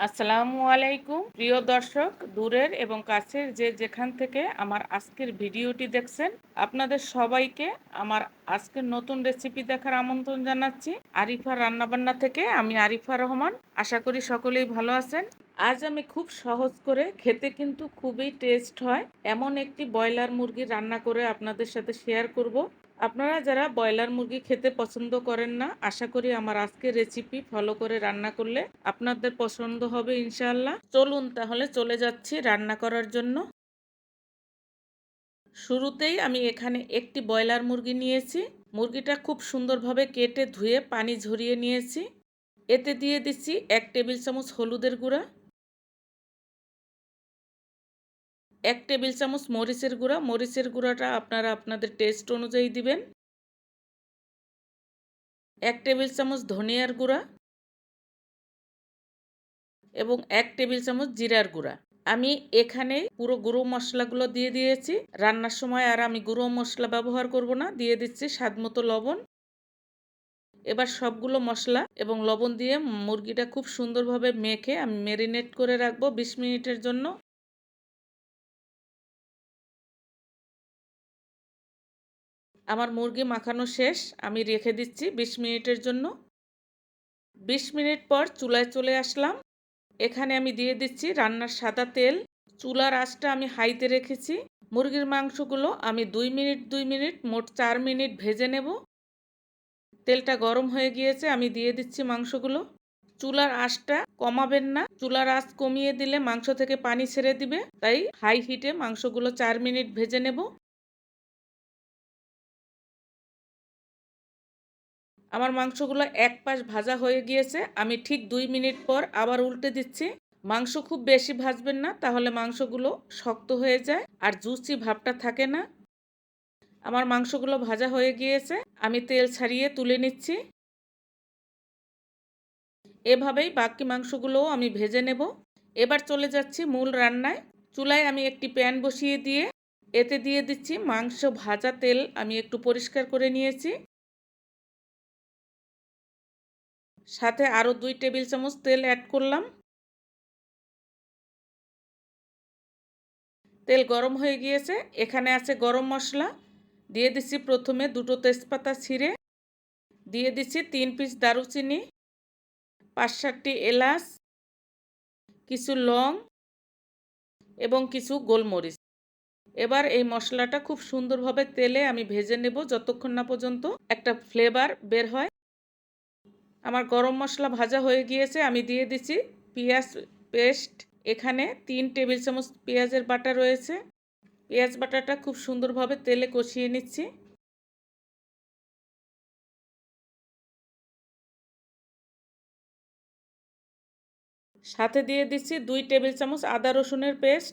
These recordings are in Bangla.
আসসালামু আলাইকুম প্রিয় দর্শক, দূরের এবং কাছের যে যেখান থেকে আমার আজকের ভিডিওটি দেখছেন, আপনাদের সবাইকে আমার আজকের নতুন রেসিপি দেখার আমন্ত্রণ জানাচ্ছি। আরিফা রান্নাবান্না থেকে আমি আরিফা রহমান। আশা করি সকলেই ভালো আছেন। আজ আমি খুব সহজ করে, খেতে কিন্তু খুবই টেস্ট হয়, এমন একটি ব্রয়লার মুরগি রান্না করে আপনাদের সাথে শেয়ার করব। আপনারা যারা ব্রয়লার মুরগি খেতে পছন্দ করেন না, আশা করি আমার আজকের রেসিপি ফলো করে রান্না করলে আপনাদের পছন্দ হবে ইনশাআল্লাহ। চলুন তাহলে চলে যাচ্ছি রান্না করার জন্য। শুরুতেই আমি এখানে একটি ব্রয়লার মুরগি নিয়েছি। মুরগিটা খুব সুন্দরভাবে কেটে ধুয়ে পানি ঝরিয়ে নিয়েছি। এতে দিয়ে দিচ্ছি 1 টেবিল চামচ হলুদের গুঁড়া, 1 টেবিল চামচ মরিচের গুঁড়া। মরিচের গুঁড়াটা আপনারা আপনাদের টেস্ট অনুযায়ী দিবেন। 1 টেবিল চামচ ধনিয়ার গুঁড়া এবং 1 টেবিল চামচ জিরার গুঁড়া। আমি এখানে পুরো গুঁড়ো মশলাগুলো দিয়ে দিয়েছি। রান্নার সময় আর আমি গুঁড়ো মশলা ব্যবহার করব না। দিয়ে দিচ্ছি স্বাদমতো লবণ। এবার সবগুলো মশলা এবং লবণ দিয়ে মুরগিটা খুব সুন্দরভাবে মেখে আমি ম্যারিনেট করে রাখবো 20 মিনিটের জন্য। আমার মুরগি মাখানো শেষ, আমি রেখে দিচ্ছি 20 মিনিটের জন্য। 20 মিনিট পর চুলায় চলে আসলাম। এখানে আমি দিয়ে দিচ্ছি রান্নার সাদা তেল। চুলার আঁচটা আমি হাইতে রেখেছি। মুরগির মাংসগুলো আমি 2 মিনিট 2 মিনিট মোট 4 মিনিট ভেজে নেব। তেলটা গরম হয়ে গিয়েছে, আমি দিয়ে দিচ্ছি মাংসগুলো। চুলার আঁচটা কমাবেন না, চুলার আঁচ কমিয়ে দিলে মাংস থেকে পানি ছেড়ে দিবে, তাই হাই হিটে মাংসগুলো 4 মিনিট ভেজে নেব। আমার মাংসগুলো এক পাশ ভাজা হয়ে গিয়েছে, আমি ঠিক 2 মিনিট পর আবার উল্টে দিচ্ছি। মাংস খুব বেশি ভাজবেন না, তাহলে মাংসগুলো শক্ত হয়ে যায় আর জুসি ভাবটা থাকে না। আমার মাংসগুলো ভাজা হয়ে গিয়েছে, আমি তেল ছাড়িয়ে তুলে নিচ্ছি। এভাবেই বাকি মাংসগুলোও আমি ভেজে নেব। এবার চলে যাচ্ছি মূল রান্নায়। চুলায় আমি একটি প্যান বসিয়ে দিয়ে এতে দিয়ে দিচ্ছি মাংস ভাজা তেল। আমি একটু পরিষ্কার করে নিয়েছি। সাথে আরও 2 টেবিল চামচ তেল অ্যাড করলাম। তেল গরম হয়ে গিয়েছে, এখানে আছে গরম মশলা। দিয়ে দিচ্ছি প্রথমে 2টো তেজপাতা ছিঁড়ে, দিয়ে দিচ্ছি 3 পিস দারুচিনি, 5-7টি এলাচ, কিছু লং এবং কিছু গোলমরিচ। এবার এই মশলাটা খুব সুন্দরভাবে তেলে আমি ভেজে নেব যতক্ষণ না পর্যন্ত একটা ফ্লেভার বের হয়। আমার গরম মশলা ভাজা হয়ে গিয়েছে, আমি দিয়ে দিচ্ছি পেঁয়াজ পেস্ট। এখানে 3 টেবিল চামচ পেঁয়াজের বাটা রয়েছে। পেঁয়াজ বাটাটা খুব সুন্দরভাবে তেলে কষিয়ে নিচ্ছি। সাথে দিয়ে দিচ্ছি 2 টেবিল চামচ আদা রসুনের পেস্ট।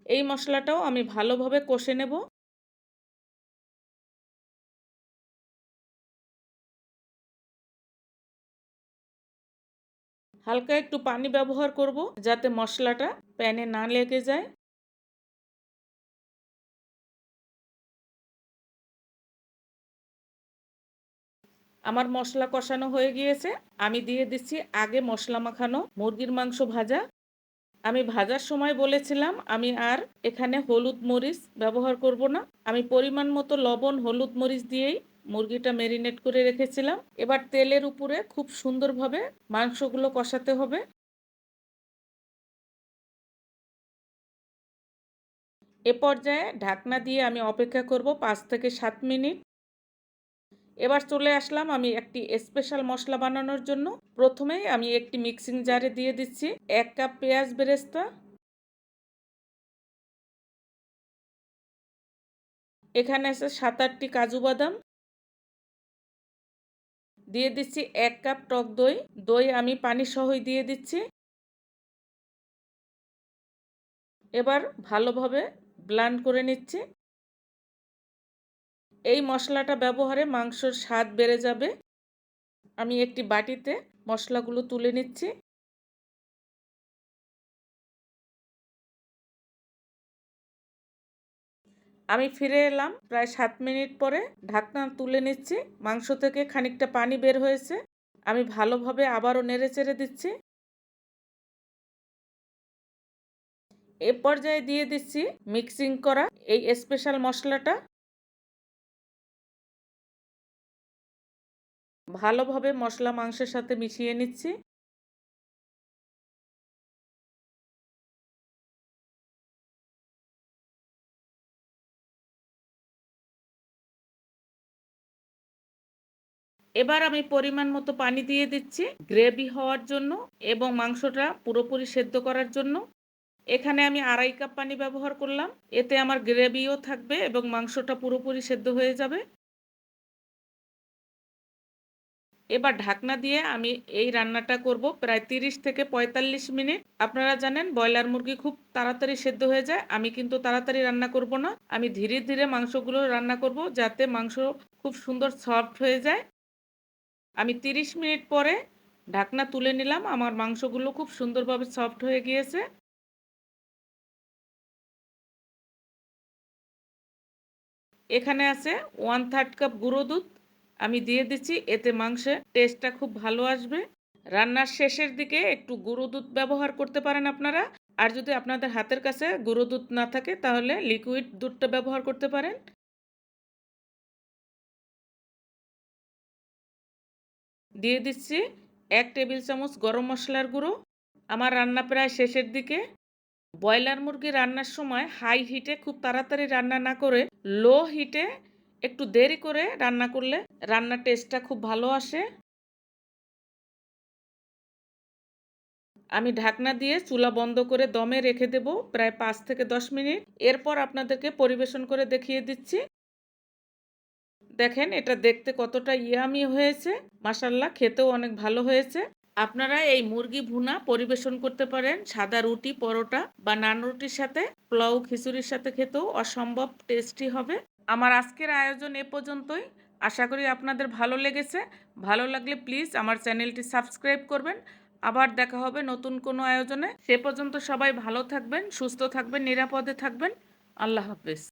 এই মশলাটাও আমি ভালোভাবে কষে নেব। হালকা একটু পানি ব্যবহার করব যাতে মশলাটা প্যানে না লেগে যায়। আমার মশলা কষানো হয়ে গিয়েছে, আমি দিয়ে দিচ্ছি আগে মশলা মাখানো মুরগির মাংস ভাজা। আমি ভাজার সময় বলেছিলাম আমি আর এখানে হলুদ মরিচ ব্যবহার করব না। আমি পরিমাণ মতো লবণ হলুদ মরিচ দিয়েই মুরগিটা ম্যারিনেট করে রেখেছিলাম। এবার তেলের উপরে খুব সুন্দরভাবে মাংসগুলো কষাতে হবে। এ পর্যায়ে ঢাকনা দিয়ে আমি অপেক্ষা করব 5 থেকে 7 মিনিট। এবার চলে আসলাম আমি একটি স্পেশাল মশলা বানানোর জন্য। প্রথমেই আমি একটি মিক্সিং জারে দিয়ে দিচ্ছি 1 কাপ পেঁয়াজ বেরেস্তা। এখানে আছে 7-8টি কাজু বাদাম। দিয়ে দিচ্ছি 1 কাপ টক দই। দই আমি পানি সহই দিয়ে দিচ্ছি। এবার ভালোভাবে ব্লেন্ড করে নিচ্ছি। এই মশলাটা ব্যবহারে মাংসর স্বাদ বেড়ে যাবে। আমি একটি বাটিতে মশলাগুলো তুলে নিচ্ছি। আমি ফিরে এলাম প্রায় 7 মিনিট পরে। ঢাকনা তুলে নিচ্ছি। মাংস থেকে খানিকটা পানি বের হয়েছে। আমি ভালোভাবে আবারও নেড়েচেড়ে দিচ্ছি। এ পর্যায়ে দিয়ে দিচ্ছি মিক্সিং করা এই স্পেশাল মশলাটা। ভালোভাবে মশলা মাংসের সাথে মিশিয়ে নিচ্ছি। এবার আমি পরিমাণ মতো পানি দিয়ে দিচ্ছি গ্রেভি হওয়ার জন্য এবং মাংসটা পুরোপুরি সেদ্ধ করার জন্য। এখানে আমি ২.৫ কাপ পানি ব্যবহার করলাম। এতে আমার গ্রেভিও থাকবে এবং মাংসটা পুরোপুরি সেদ্ধ হয়ে যাবে। এবার ঢাকনা দিয়ে আমি এই রান্নাটা করব প্রায় ৩০ থেকে ৪৫ মিনিট। আপনারা জানেন ব্রয়লার মুরগি খুব তাড়াতাড়ি সেদ্ধ হয়ে যায়। আমি কিন্তু তাড়াতাড়ি রান্না করব না। আমি ধীরে ধীরে মাংসগুলো রান্না করব যাতে মাংস খুব সুন্দর সফট হয়ে যায়। আমি ৩০ মিনিট পরে ঢাকনা তুলে নিলাম। আমার মাংসগুলো খুব সুন্দরভাবে সফট হয়ে গিয়েছে। এখানে আছে 1/3 কাপ গুঁড়ো দুধ। আমি দিয়ে দিচ্ছি, এতে মাংসের টেস্টটা খুব ভালো আসবে। রান্নার শেষের দিকে একটু গুঁড়ো দুধ ব্যবহার করতে পারেন আপনারা। আর যদি আপনাদের হাতের কাছে গুঁড়ো দুধ না থাকে তাহলে লিকুইড দুধটা ব্যবহার করতে পারেন। দিয়ে দিচ্ছি ১ টেবিল চামচ গরম মশলার গুঁড়ো। আমার রান্না প্রায় শেষের দিকে। ব্রয়লার মুরগি রান্নার সময় হাই হিটে খুব তাড়াতাড়ি রান্না না করে লো হিটে একটু দেরি করে রান্না করলে রান্নার টেস্টটা খুব ভালো আসে। আমি ঢাকনা দিয়ে চুলা বন্ধ করে দমে রেখে দেব প্রায় ৫ থেকে ১০ মিনিট। এরপর আপনাদেরকে পরিবেশন করে দেখিয়ে দিচ্ছি। দেখেন এটা দেখতে কতটা ইয়ামি হয়েছে। মাশাআল্লাহ খেতেও অনেক ভালো হয়েছে। আপনারা এই মুরগি ভুনা পরিবেশন করতে পারেন সাদা রুটি, পরোটা বা নান রুটির সাথে। পোলাও, খিচুড়ির সাথে খেতেও অসম্ভব টেস্টি হবে। আমার আজকের আয়োজন এ পর্যন্তই। আশা করি আপনাদের ভালো লেগেছে। ভালো লাগলে প্লিজ আমার চ্যানেলটি সাবস্ক্রাইব করবেন। আবার দেখা হবে নতুন কোনো আয়োজনে। সে পর্যন্ত সবাই ভালো থাকবেন, সুস্থ থাকবেন, নিরাপদে থাকবেন। আল্লাহ হাফেজ।